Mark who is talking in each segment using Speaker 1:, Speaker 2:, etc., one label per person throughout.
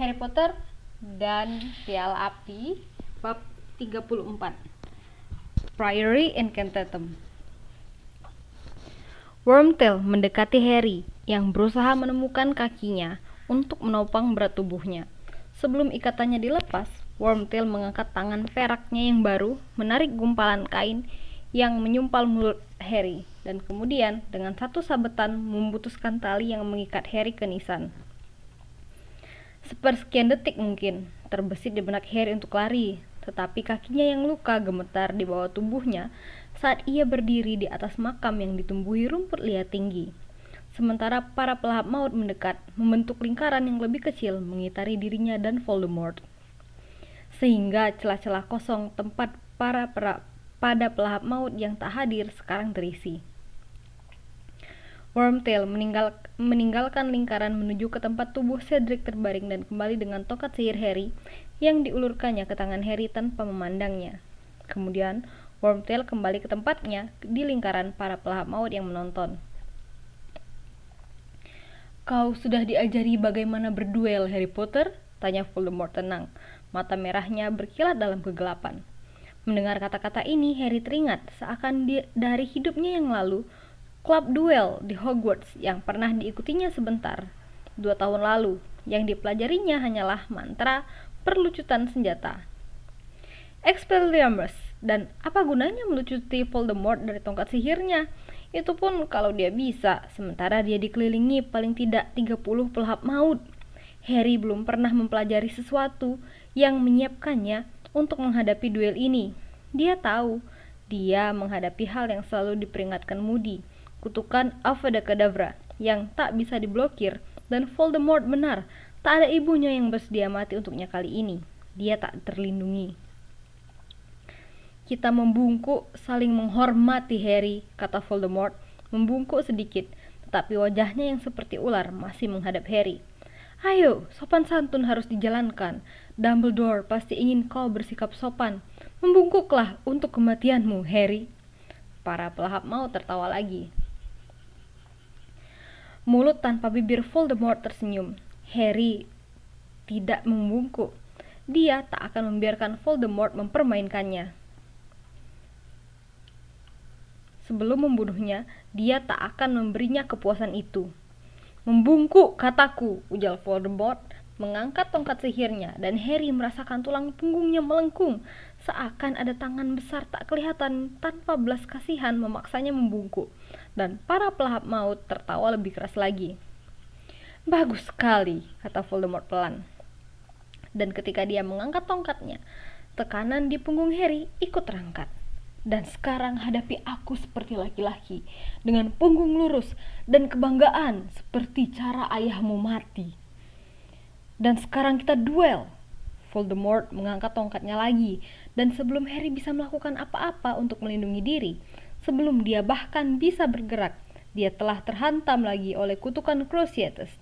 Speaker 1: Harry Potter dan Piala Api bab 34 Priory Incantatem. Wormtail mendekati Harry yang berusaha menemukan kakinya untuk menopang berat tubuhnya. Sebelum ikatannya dilepas, Wormtail mengangkat tangan peraknya yang baru, menarik gumpalan kain yang menyumpal mulut Harry, dan kemudian dengan satu sabetan memutuskan tali yang mengikat Harry ke nisan. Sepersekian detik mungkin, terbesit di benak Harry untuk lari, tetapi kakinya yang luka gemetar di bawah tubuhnya saat ia berdiri di atas makam yang ditumbuhi rumput liat tinggi. Sementara para pelahap maut mendekat, membentuk lingkaran yang lebih kecil mengitari dirinya dan Voldemort. Sehingga celah-celah kosong tempat pada pelahap maut yang tak hadir sekarang terisi. Wormtail meninggalkan lingkaran menuju ke tempat tubuh Cedric terbaring dan kembali dengan tongkat sihir Harry yang diulurkannya ke tangan Harry tanpa memandangnya. Kemudian, Wormtail kembali ke tempatnya di lingkaran para pelahap maut yang menonton. "Kau sudah diajari bagaimana berduel, Harry Potter?" tanya Voldemort tenang. Mata merahnya berkilat dalam kegelapan. Mendengar kata-kata ini, Harry teringat seakan dari hidupnya yang lalu, klub duel di Hogwarts yang pernah diikutinya sebentar 2 tahun lalu, yang dipelajarinya hanyalah mantra perlucutan senjata. Expelliarmus, dan apa gunanya melucuti Voldemort dari tongkat sihirnya? Itu pun kalau dia bisa, sementara dia dikelilingi paling tidak 30 pelahap maut. Harry belum pernah mempelajari sesuatu yang menyiapkannya untuk menghadapi duel ini. Dia tahu, dia menghadapi hal yang selalu diperingatkan Moody, kutukan Avada Kedavra yang tak bisa diblokir, dan Voldemort benar, tak ada ibunya yang bersedia mati untuknya kali ini. Dia tak terlindungi. "Kita membungkuk, saling menghormati, Harry," kata Voldemort, membungkuk sedikit, tetapi wajahnya yang seperti ular masih menghadap Harry. "Ayo, sopan santun harus dijalankan. Dumbledore pasti ingin kau bersikap sopan. Membungkuklah untuk kematianmu, Harry." Para pelahap maut tertawa lagi. Mulut tanpa bibir Voldemort tersenyum. Harry tidak membungkuk. Dia tak akan membiarkan Voldemort mempermainkannya. Sebelum membunuhnya, dia tak akan memberinya kepuasan itu. "Membungkuk, kataku," ujar Voldemort, mengangkat tongkat sihirnya, dan Harry merasakan tulang punggungnya melengkung, seakan ada tangan besar tak kelihatan tanpa belas kasihan memaksanya membungkuk, dan para pelahap maut tertawa lebih keras lagi. "Bagus sekali," kata Voldemort pelan. Dan ketika dia mengangkat tongkatnya, tekanan di punggung Harry ikut terangkat. "Dan sekarang hadapi aku seperti laki-laki, dengan punggung lurus dan kebanggaan seperti cara ayahmu mati. Dan sekarang kita duel." Voldemort mengangkat tongkatnya lagi, dan sebelum Harry bisa melakukan apa-apa untuk melindungi diri, sebelum dia bahkan bisa bergerak, dia telah terhantam lagi oleh kutukan Cruciatus.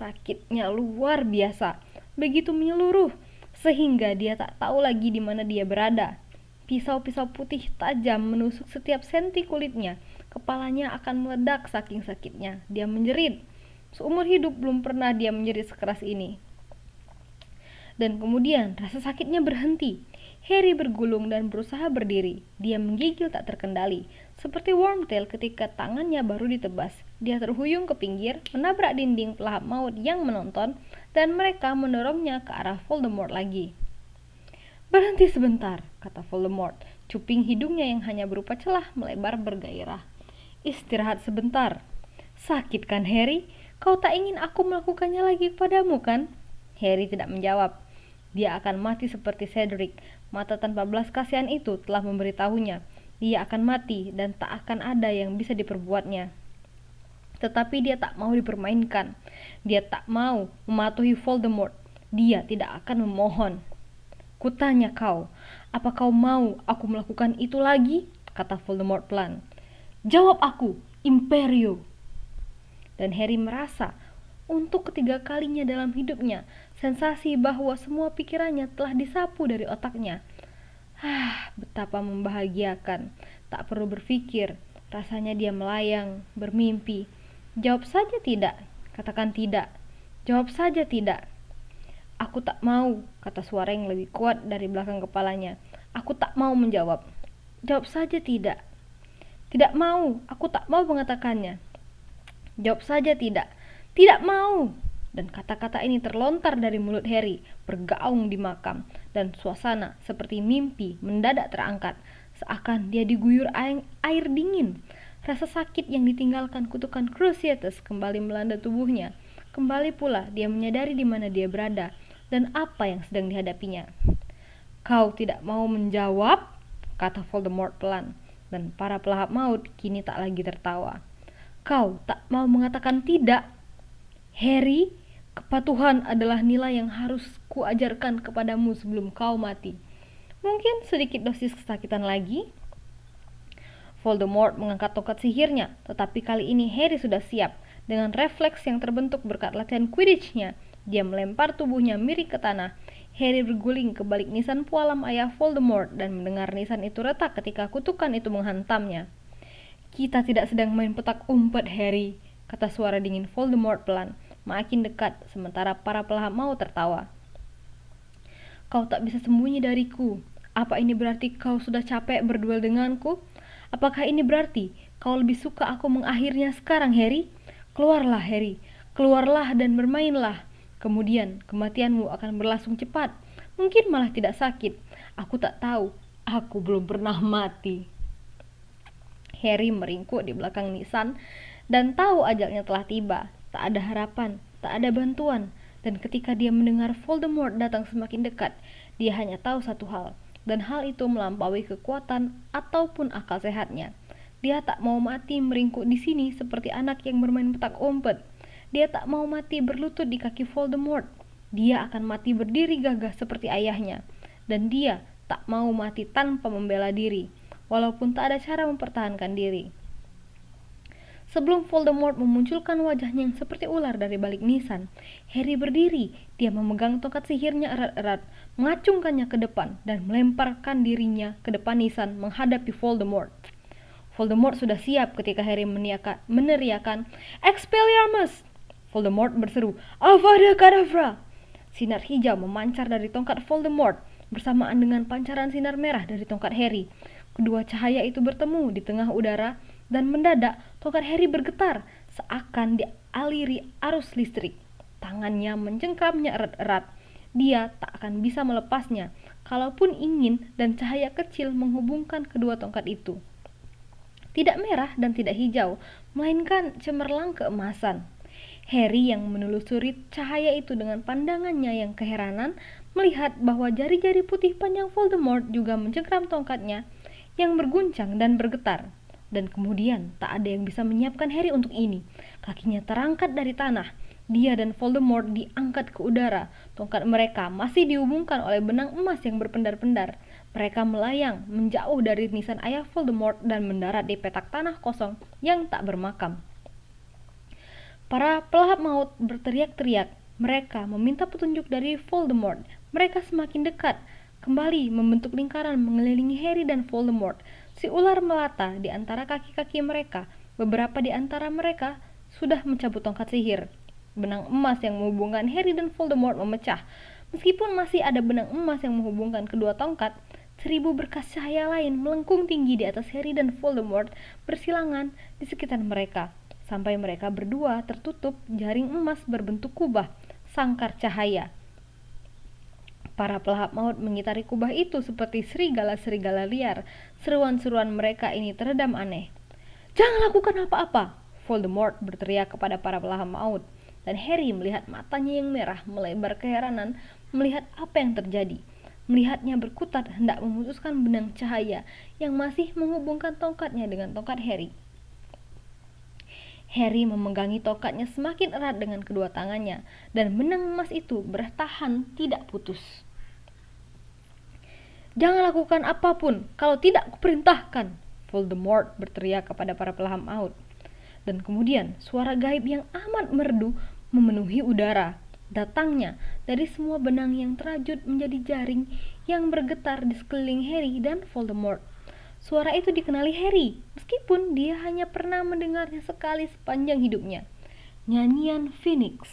Speaker 1: Sakitnya luar biasa, begitu menyeluruh, sehingga dia tak tahu lagi di mana dia berada. Pisau-pisau putih tajam menusuk setiap senti kulitnya. Kepalanya akan meledak saking sakitnya. Dia menjerit. Seumur hidup belum pernah dia menjerit sekeras ini. Dan kemudian rasa sakitnya berhenti. Harry bergulung dan berusaha berdiri. Dia menggigil tak terkendali, seperti Wormtail ketika tangannya baru ditebas. Dia terhuyung ke pinggir, menabrak dinding pelahap maut yang menonton, dan mereka mendorongnya ke arah Voldemort lagi. "Berhenti sebentar," kata Voldemort. Cuping hidungnya yang hanya berupa celah melebar bergairah. "Istirahat sebentar." "Sakit kan, Harry? Kau tak ingin aku melakukannya lagi kepadamu, kan?" Harry tidak menjawab. Dia akan mati seperti Cedric. Mata tanpa belas kasihan itu telah memberitahunya. Dia akan mati dan tak akan ada yang bisa diperbuatnya. Tetapi dia tak mau dipermainkan. Dia tak mau mematuhi Voldemort. Dia tidak akan memohon. "Kutanya kau, apa kau mau aku melakukan itu lagi?" kata Voldemort pelan. "Jawab aku, Imperio." Dan Harry merasa, untuk ketiga kalinya dalam hidupnya, sensasi bahwa semua pikirannya telah disapu dari otaknya. Betapa membahagiakan. Tak perlu berpikir, rasanya dia melayang, bermimpi. Jawab saja tidak, katakan tidak. Jawab saja tidak. Aku tak mau, kata suara yang lebih kuat dari belakang kepalanya. Aku tak mau menjawab. Jawab saja tidak. Tidak mau, aku tak mau mengatakannya. Jawab saja tidak. Tidak mau. Dan kata-kata ini terlontar dari mulut Harry, bergaung di makam, dan suasana seperti mimpi mendadak terangkat, seakan dia diguyur air dingin. Rasa sakit yang ditinggalkan kutukan Cruciatus kembali melanda tubuhnya. Kembali pula dia menyadari di mana dia berada dan apa yang sedang dihadapinya. Kau tidak mau menjawab? Kata Voldemort pelan, dan para pelahap maut kini tak lagi tertawa. Kau tak mau mengatakan tidak? Harry, kepatuhan adalah nilai yang harus kuajarkan kepadamu sebelum kau mati. Mungkin sedikit dosis kesakitan lagi? Voldemort mengangkat tongkat sihirnya, tetapi kali ini Harry sudah siap. Dengan refleks yang terbentuk berkat latihan Quidditch-nya, dia melempar tubuhnya miring ke tanah. Harry berguling ke balik nisan pualam ayah Voldemort dan mendengar nisan itu retak ketika kutukan itu menghantamnya. Kita tidak sedang main petak umpet, Harry, kata suara dingin Voldemort pelan, makin dekat, sementara para pelahap mau tertawa. Kau tak bisa sembunyi dariku. Apa ini berarti kau sudah capek berduel denganku? Apakah ini berarti kau lebih suka aku mengakhirinya sekarang, Harry? Keluarlah, Harry. Keluarlah dan bermainlah. Kemudian kematianmu akan berlangsung cepat. Mungkin malah tidak sakit. Aku tak tahu. Aku belum pernah mati. Harry meringkuk di belakang nisan dan tahu ajalnya telah tiba. Tak ada harapan, tak ada bantuan. Dan ketika dia mendengar Voldemort datang semakin dekat, dia hanya tahu satu hal. Dan hal itu melampaui kekuatan ataupun akal sehatnya. Dia tak mau mati meringkuk di sini seperti anak yang bermain petak umpet. Dia tak mau mati berlutut di kaki Voldemort. Dia akan mati berdiri gagah seperti ayahnya. Dan dia tak mau mati tanpa membela diri, walaupun tak ada cara mempertahankan diri. Sebelum Voldemort memunculkan wajahnya yang seperti ular dari balik nisan, Harry berdiri. Dia memegang tongkat sihirnya erat-erat, mengacungkannya ke depan, dan melemparkan dirinya ke depan nisan menghadapi Voldemort. Voldemort sudah siap ketika Harry meneriakan, Expelliarmus! Voldemort berseru, Avada Kedavra! Sinar hijau memancar dari tongkat Voldemort, bersamaan dengan pancaran sinar merah dari tongkat Harry. Kedua cahaya itu bertemu di tengah udara, dan mendadak tongkat Harry bergetar seakan dialiri arus listrik. Tangannya mencengkramnya erat-erat. Dia tak akan bisa melepasnya, kalaupun ingin, dan cahaya kecil menghubungkan kedua tongkat itu. Tidak merah dan tidak hijau, melainkan cemerlang keemasan. Harry yang menelusuri cahaya itu dengan pandangannya yang keheranan, melihat bahwa jari-jari putih panjang Voldemort juga mencengkram tongkatnya yang berguncang dan bergetar. Dan kemudian tak ada yang bisa menyiapkan Harry untuk ini. Kakinya terangkat dari tanah. Dia dan Voldemort diangkat ke udara. Tongkat mereka masih dihubungkan oleh benang emas yang berpendar-pendar. Mereka melayang menjauh dari nisan ayah Voldemort dan mendarat di petak tanah kosong yang tak bermakam. Para pelahap maut berteriak-teriak. Mereka meminta petunjuk dari Voldemort. Mereka semakin dekat, kembali membentuk lingkaran mengelilingi Harry dan Voldemort. Si ular melata di antara kaki-kaki mereka. Beberapa di antara mereka sudah mencabut tongkat sihir. Benang emas yang menghubungkan Harry dan Voldemort memecah. Meskipun masih ada benang emas yang menghubungkan kedua tongkat, 1000 berkas cahaya lain melengkung tinggi di atas Harry dan Voldemort bersilangan di sekitar mereka, sampai mereka berdua tertutup jaring emas berbentuk kubah, sangkar cahaya. Para pelahap maut mengitari kubah itu seperti serigala-serigala liar. Seruan-seruan mereka ini teredam aneh. Jangan lakukan apa-apa, Voldemort berteriak kepada para pelahap maut. Dan Harry melihat matanya yang merah melebar keheranan melihat apa yang terjadi. Melihatnya berkutat hendak memutuskan benang cahaya yang masih menghubungkan tongkatnya dengan tongkat Harry. Harry memegangi tongkatnya semakin erat dengan kedua tangannya, dan benang emas itu bertahan tidak putus. Jangan lakukan apapun kalau tidak kuperintahkan, Voldemort berteriak kepada para pelahap maut. Dan kemudian suara gaib yang amat merdu memenuhi udara. Datangnya dari semua benang yang terajut menjadi jaring yang bergetar di sekeliling Harry dan Voldemort. Suara itu dikenali Harry, meskipun dia hanya pernah mendengarnya sekali sepanjang hidupnya. Nyanyian Phoenix.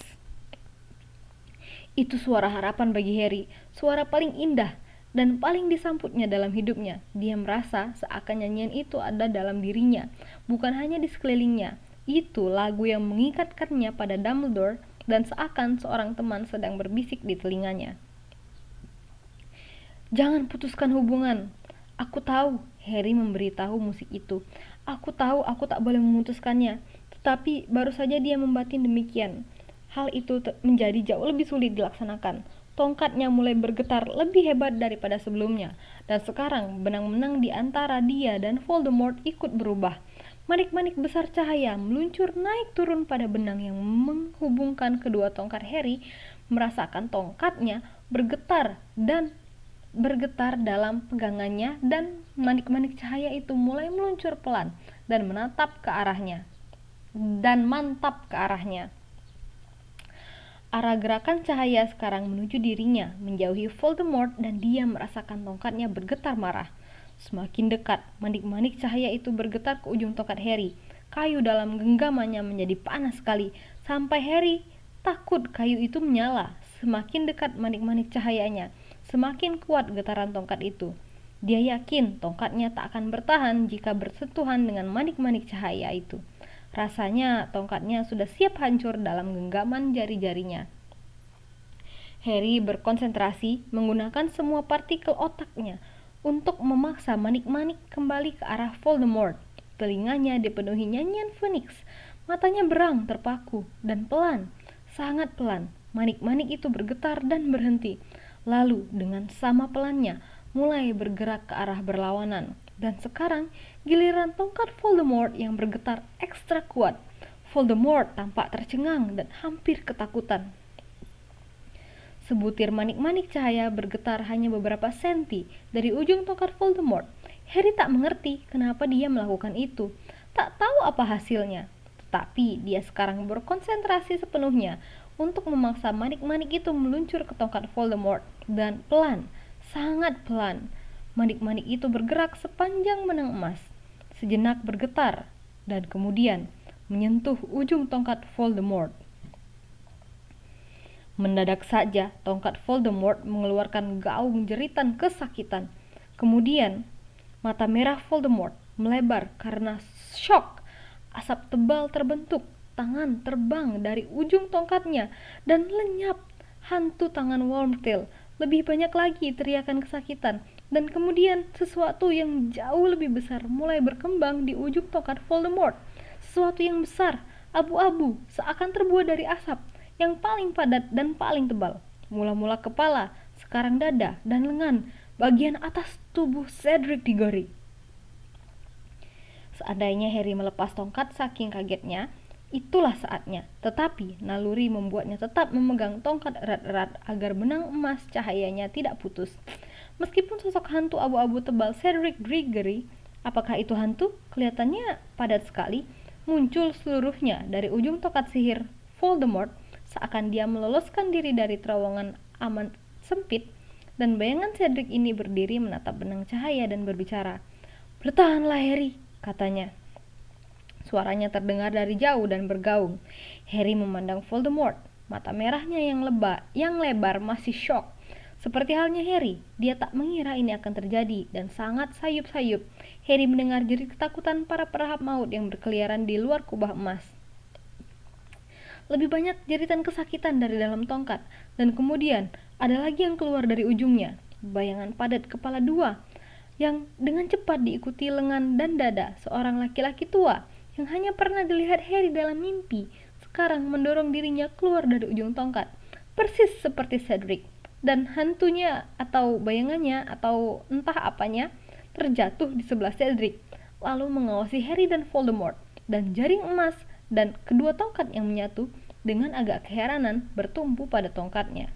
Speaker 1: Itu suara harapan bagi Harry, suara paling indah dan paling disambutnya dalam hidupnya. Dia merasa seakan nyanyian itu ada dalam dirinya, bukan hanya di sekelilingnya. Itu lagu yang mengikatkannya pada Dumbledore dan seakan seorang teman sedang berbisik di telinganya. Jangan putuskan hubungan. Aku tahu, Harry memberitahu musik itu. Aku tahu aku tak boleh memutuskannya, tetapi baru saja dia membatin demikian. Hal itu menjadi jauh lebih sulit dilaksanakan. Tongkatnya mulai bergetar lebih hebat daripada sebelumnya, dan sekarang benang-benang di antara dia dan Voldemort ikut berubah. Manik-manik besar cahaya meluncur naik turun pada benang yang menghubungkan kedua tongkat Harry, merasakan tongkatnya bergetar dalam pegangannya, dan manik-manik cahaya itu mulai meluncur pelan dan mantap ke arahnya. Arah gerakan cahaya sekarang menuju dirinya, menjauhi Voldemort, dan dia merasakan tongkatnya bergetar marah. Semakin dekat, manik-manik cahaya itu bergetar ke ujung tongkat Harry. Kayu dalam genggamannya menjadi panas sekali, sampai Harry takut kayu itu menyala. Semakin dekat manik-manik cahayanya, semakin kuat getaran tongkat itu. Dia yakin tongkatnya tak akan bertahan jika bersentuhan dengan manik-manik cahaya itu. Rasanya tongkatnya sudah siap hancur dalam genggaman jari-jarinya. Harry berkonsentrasi menggunakan semua partikel otaknya untuk memaksa manik-manik kembali ke arah Voldemort. Telinganya dipenuhi nyanyian Phoenix. Matanya berang terpaku dan pelan, sangat pelan, manik-manik itu bergetar dan berhenti. Lalu dengan sama pelannya mulai bergerak ke arah berlawanan. Dan sekarang giliran tongkat Voldemort yang bergetar ekstra kuat. Voldemort tampak tercengang dan hampir ketakutan. Sebutir manik-manik cahaya bergetar hanya beberapa senti dari ujung tongkat Voldemort. Harry tak mengerti kenapa dia melakukan itu. Tak tahu apa hasilnya. Tetapi dia sekarang berkonsentrasi sepenuhnya untuk memaksa manik-manik itu meluncur ke tongkat Voldemort. Dan pelan, sangat pelan, manik-manik itu bergerak sepanjang benang emas, sejenak bergetar, dan kemudian menyentuh ujung tongkat Voldemort. Mendadak saja tongkat Voldemort mengeluarkan gaung jeritan kesakitan. Kemudian mata merah Voldemort melebar karena shock. Asap tebal terbentuk, tangan terbang dari ujung tongkatnya dan lenyap. Hantu tangan Wormtail. Lebih banyak lagi teriakan kesakitan, dan kemudian sesuatu yang jauh lebih besar mulai berkembang di ujung tongkat Voldemort. Sesuatu yang besar, abu-abu, seakan terbuat dari asap, yang paling padat dan paling tebal. Mula-mula kepala, sekarang dada dan lengan, bagian atas tubuh Cedric Diggory. Seandainya Harry melepas tongkat saking kagetnya, itulah saatnya. Tetapi naluri membuatnya tetap memegang tongkat erat-erat agar benang emas cahayanya tidak putus. Meskipun sosok hantu abu-abu tebal Cedric Diggory, apakah itu hantu? Kelihatannya padat sekali, muncul seluruhnya dari ujung tongkat sihir Voldemort, seakan dia meloloskan diri dari terowongan aman sempit, dan bayangan Cedric ini berdiri menatap benang cahaya dan berbicara. "Bertahanlah, Harry," katanya. Suaranya terdengar dari jauh dan bergaung. Harry memandang Voldemort. Mata merahnya yang lebar masih syok. Seperti halnya Harry, dia tak mengira ini akan terjadi dan sangat sayup-sayup. Harry mendengar jerit ketakutan para perahap maut yang berkeliaran di luar kubah emas. Lebih banyak jeritan kesakitan dari dalam tongkat, dan kemudian ada lagi yang keluar dari ujungnya. Bayangan padat kepala dua, yang dengan cepat diikuti lengan dan dada seorang laki-laki tua yang hanya pernah dilihat Harry dalam mimpi, sekarang mendorong dirinya keluar dari ujung tongkat, persis seperti Cedric. Dan hantunya atau bayangannya atau entah apanya terjatuh di sebelah Cedric, lalu mengawasi Harry dan Voldemort, dan jaring emas dan kedua tongkat yang menyatu dengan agak keheranan bertumpu pada tongkatnya.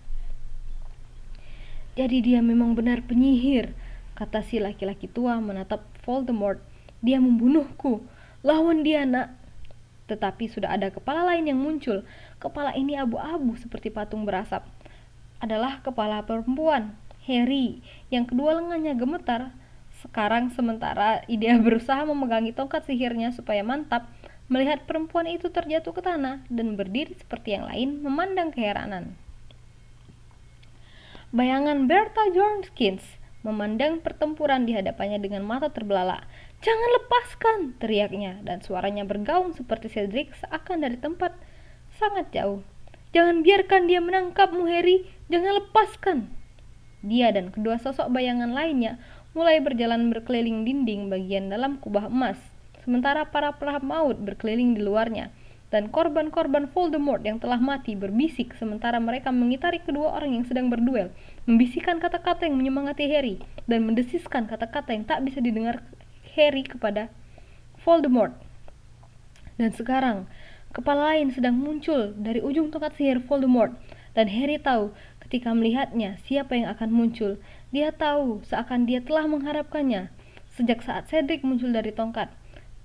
Speaker 1: "Jadi dia memang benar penyihir," kata si laki-laki tua menatap Voldemort. "Dia membunuhku. Lawan dia, nak." Tetapi sudah ada kepala lain yang muncul. Kepala ini abu-abu seperti patung berasap. Adalah kepala perempuan, Harry, yang kedua lengannya gemetar. Sekarang sementara dia berusaha memegangi tongkat sihirnya supaya mantap, melihat perempuan itu terjatuh ke tanah dan berdiri seperti yang lain memandang keheranan. Bayangan Bertha Jorkins memandang pertempuran di hadapannya dengan mata terbelalak. "Jangan lepaskan!" teriaknya, dan suaranya bergaung seperti Cedric seakan dari tempat sangat jauh. "Jangan biarkan dia menangkapmu, Harry! Jangan lepaskan!" Dia dan kedua sosok bayangan lainnya mulai berjalan berkeliling dinding bagian dalam kubah emas, sementara para pelahap maut berkeliling di luarnya, dan korban-korban Voldemort yang telah mati berbisik sementara mereka mengitari kedua orang yang sedang berduel, membisikkan kata-kata yang menyemangati Harry, dan mendesiskan kata-kata yang tak bisa didengar Harry kepada Voldemort. Dan sekarang, kepala lain sedang muncul dari ujung tongkat sihir Voldemort, dan Harry tahu ketika melihatnya siapa yang akan muncul. Dia tahu seakan dia telah mengharapkannya sejak saat Cedric muncul dari tongkat.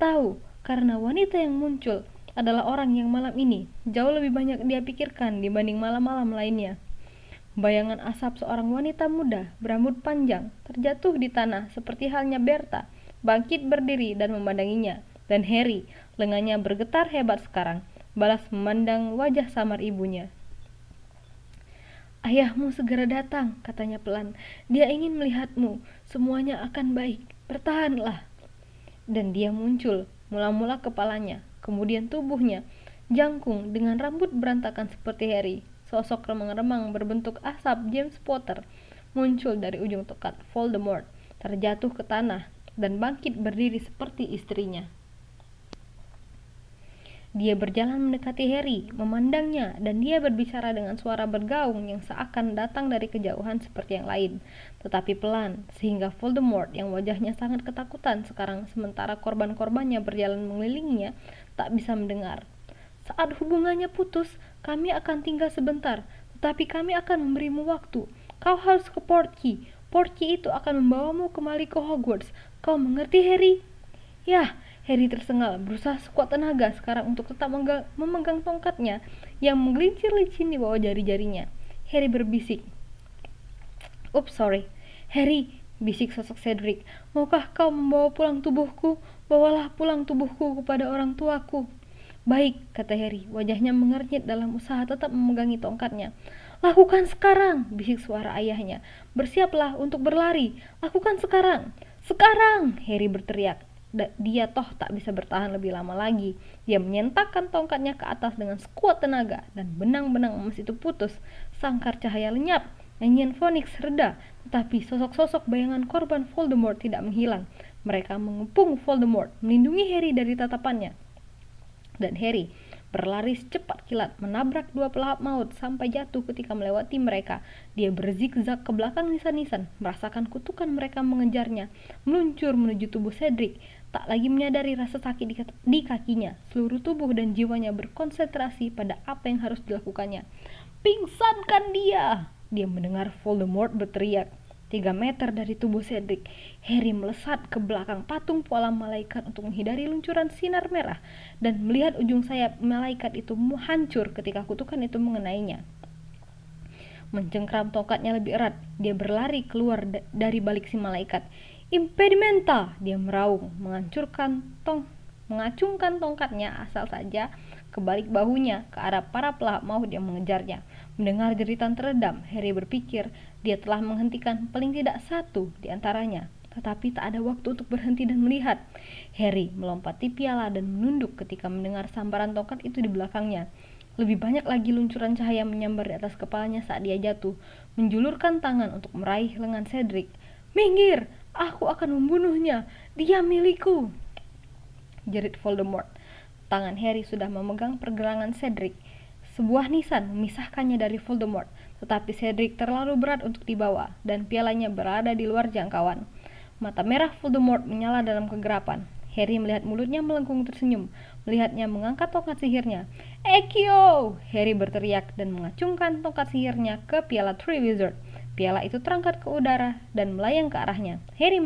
Speaker 1: Tahu karena wanita yang muncul adalah orang yang malam ini jauh lebih banyak dia pikirkan dibanding malam-malam lainnya. Bayangan asap seorang wanita muda berambut panjang terjatuh di tanah seperti halnya Bertha, bangkit berdiri dan memandanginya. Dan Harry, lengannya bergetar hebat sekarang, balas memandang wajah samar ibunya. "Ayahmu segera datang," katanya pelan. "Dia ingin melihatmu. Semuanya akan baik. Bertahanlah." Dan dia muncul, mula-mula kepalanya, kemudian tubuhnya, jangkung dengan rambut berantakan seperti Harry. Sosok remang-remang berbentuk asap James Potter muncul dari ujung tongkat Voldemort, terjatuh ke tanah, dan bangkit berdiri seperti istrinya. Dia berjalan mendekati Harry, memandangnya, dan dia berbicara dengan suara bergaung yang seakan datang dari kejauhan seperti yang lain, tetapi pelan, sehingga Voldemort yang wajahnya sangat ketakutan sekarang sementara korban-korbannya berjalan mengelilinginya, tak bisa mendengar. "Saat hubungannya putus, kami akan tinggal sebentar, tetapi kami akan memberimu waktu. Kau harus ke Portkey. Portkey itu akan membawamu kembali ke Hogwarts. Kau mengerti, Harry?" "Ya." Harry tersengal, berusaha sekuat tenaga sekarang untuk tetap memegang tongkatnya yang menggelincir-licin di bawah jari-jarinya. Harry berbisik. "Oops, sorry." "Harry," bisik sosok Cedric, "maukah kau membawa pulang tubuhku? Bawalah pulang tubuhku kepada orang tuaku." "Baik," kata Harry, wajahnya mengernyit dalam usaha tetap memegangi tongkatnya. "Lakukan sekarang," bisik suara ayahnya. "Bersiaplah untuk berlari. Lakukan sekarang." "Sekarang!" Harry berteriak. Dia toh tak bisa bertahan lebih lama lagi. Dia menyentakkan tongkatnya ke atas dengan sekuat tenaga, dan benang-benang emas itu putus. Sangkar cahaya lenyap, nyanyian Phoenix reda, tetapi sosok-sosok bayangan korban Voldemort tidak menghilang. Mereka mengepung Voldemort, melindungi Harry dari tatapannya. Dan Harry berlari secepat kilat, menabrak dua pelahap maut sampai jatuh ketika melewati mereka. Dia berzigzag ke belakang nisan-nisan, merasakan kutukan mereka mengejarnya, meluncur menuju tubuh Cedric. Tak lagi menyadari rasa sakit di kakinya, seluruh tubuh dan jiwanya berkonsentrasi pada apa yang harus dilakukannya. "Pingsankan dia!" Dia mendengar Voldemort berteriak. 3 meter dari tubuh Cedric, Harry melesat ke belakang patung pola malaikat untuk menghindari luncuran sinar merah dan melihat ujung sayap malaikat itu hancur ketika kutukan itu mengenainya. Mencengkram tongkatnya lebih erat, dia berlari keluar dari balik si malaikat. "Impedimenta!" dia meraung, mengacungkan tongkatnya asal saja ke balik bahunya ke arah para pelahap maut yang mengejarnya. Mendengar jeritan teredam, Harry berpikir dia telah menghentikan paling tidak satu di antaranya. Tetapi tak ada waktu untuk berhenti dan melihat. Harry melompati piala dan menunduk ketika mendengar sambaran tongkat itu di belakangnya. Lebih banyak lagi luncuran cahaya menyambar di atas kepalanya saat dia jatuh, menjulurkan tangan untuk meraih lengan Cedric. "Minggir! Aku akan membunuhnya! Dia milikku!" jerit Voldemort. Tangan Harry sudah memegang pergelangan Cedric. Sebuah nisan memisahkannya dari Voldemort, tetapi Cedric terlalu berat untuk dibawa, dan pialanya berada di luar jangkauan. Mata merah Voldemort menyala dalam kegelapan. Harry melihat mulutnya melengkung tersenyum, melihatnya mengangkat tongkat sihirnya. "Accio!" Harry berteriak dan mengacungkan tongkat sihirnya ke piala Triwizard. Piala itu terangkat ke udara dan melayang ke arahnya. Harry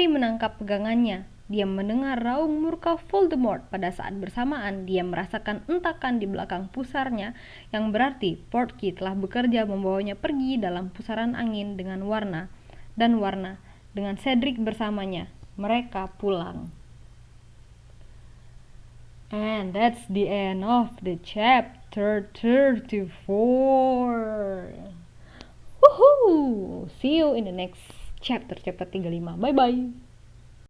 Speaker 1: menangkap pegangannya. Dia mendengar raung murka Voldemort. Pada saat bersamaan, dia merasakan entakan di belakang pusarnya, yang berarti Portkey telah bekerja membawanya pergi dalam pusaran angin dengan warna. Dengan Cedric bersamanya, mereka pulang. And that's the end of the chapter 34. See you in the next chapter 35. Bye bye.